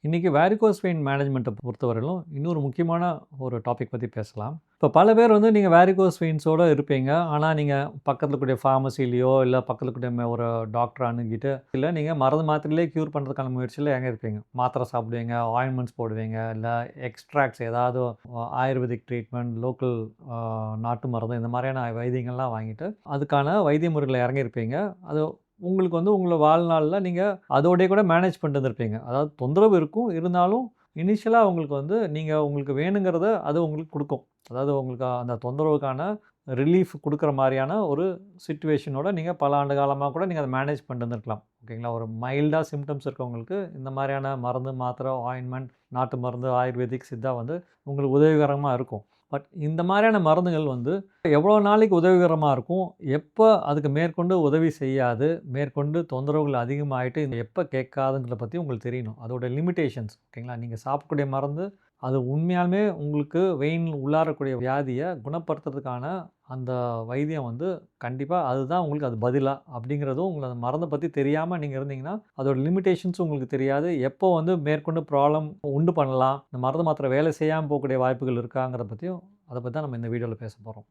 இன்றைக்கி varicose vein மேனேஜ்மெண்ட்டை பொறுத்தவரையிலும் இன்னொரு முக்கியமான ஒரு டாபிக் பற்றி பேசலாம். இப்போ பல பேர் வந்து நீங்கள் வேரிகோஸ் வெயின்ஸோடு இருப்பீங்க. ஆனால் நீங்கள் பக்கத்தில் கூடிய ஃபார்மசிலேயோ இல்லை பக்கத்தில் கூடிய ஒரு டாக்டரை அணுகிட்டு இல்லை நீங்கள் மருந்து மாத்திரையிலே க்யூர் பண்ணுறதுக்கான முயற்சியில் எங்கே இருப்பீங்க. மாத்திரை சாப்பிடுவீங்க, ஆயின்மெண்ட்ஸ் போடுவீங்க, இல்லை எக்ஸ்ட்ராக்ட்ஸ் ஏதாவது ஆயுர்வேதிக் ட்ரீட்மெண்ட், லோக்கல் நாட்டு மருந்து இந்த மாதிரியான வைத்தியங்கள்லாம் வாங்கிட்டு அதுக்கான வைத்திய முறையில் இறங்கியிருப்பீங்க. அது உங்களுக்கு வந்து உங்களோட வாழ்நாளில் நீங்கள் அதோடய கூட மேனேஜ் பண்ணிட்டு இருந்திருப்பீங்க. அதாவது தொந்தரவு இருக்கும், இருந்தாலும் இனிஷியலாக உங்களுக்கு வந்து நீங்கள் உங்களுக்கு வேணுங்கிறத அது உங்களுக்கு கொடுக்கும். அதாவது உங்களுக்கு அந்த தொந்தரவுக்கான ரிலீஃப் கொடுக்குற மாதிரியான ஒரு சிச்சுவேஷனோட நீங்கள் பல ஆண்டு காலமாக கூட நீங்கள் அதை மேனேஜ் பண்ணிட்டு இருந்திருக்கலாம். ஓகேங்களா. ஒரு மைல்டாக சிம்டம்ஸ் இருக்கவங்களுக்கு இந்த மாதிரியான மருந்து, மாத்திரை, ஆயின்மெண்ட், நாட்டு மருந்து, ஆயுர்வேதிக், சித்தா வந்து உங்களுக்கு உதவிகரமாக இருக்கும். பட் இந்த மாதிரியான மருந்துகள் வந்து எவ்வளோ நாளைக்கு உதவிகரமாக இருக்கும், எப்போ அதுக்கு மேற்கொண்டு உதவி செய்யாது, மேற்கொண்டு தொந்தரவுகள் அதிகமாகிட்டு எப்போ கேட்காதுங்கிறத பற்றி உங்களுக்கு தெரியணும். அதோட லிமிட்டேஷன்ஸ். ஓகேங்களா. நீங்கள் சாப்பிடக்கூடிய மருந்து அது உண்மையாலுமே உங்களுக்கு வெயின் உள்ளாரக்கூடிய வியாதியை குணப்படுத்துறதுக்கான அந்த வைத்தியம் வந்து கண்டிப்பாக அதுதான் உங்களுக்கு அது பதிலாக அப்படிங்கிறதும் உங்களுக்கு அந்த மருந்தை பற்றி தெரியாமல் நீங்கள் இருந்தீங்கன்னா அதோட லிமிட்டேஷன்ஸ் உங்களுக்கு தெரியாது. எப்போ வந்து மேற்கொண்டு ப்ராப்ளம் உண்டு பண்ணலாம், இந்த மருந்து மாத்திரை வேலை செய்யாமல் போகக்கூடிய வாய்ப்புகள் இருக்காங்கிறத பற்றியும் அதை பற்றி தான் நம்ம இந்த வீடியோவில் பேச போகிறோம்.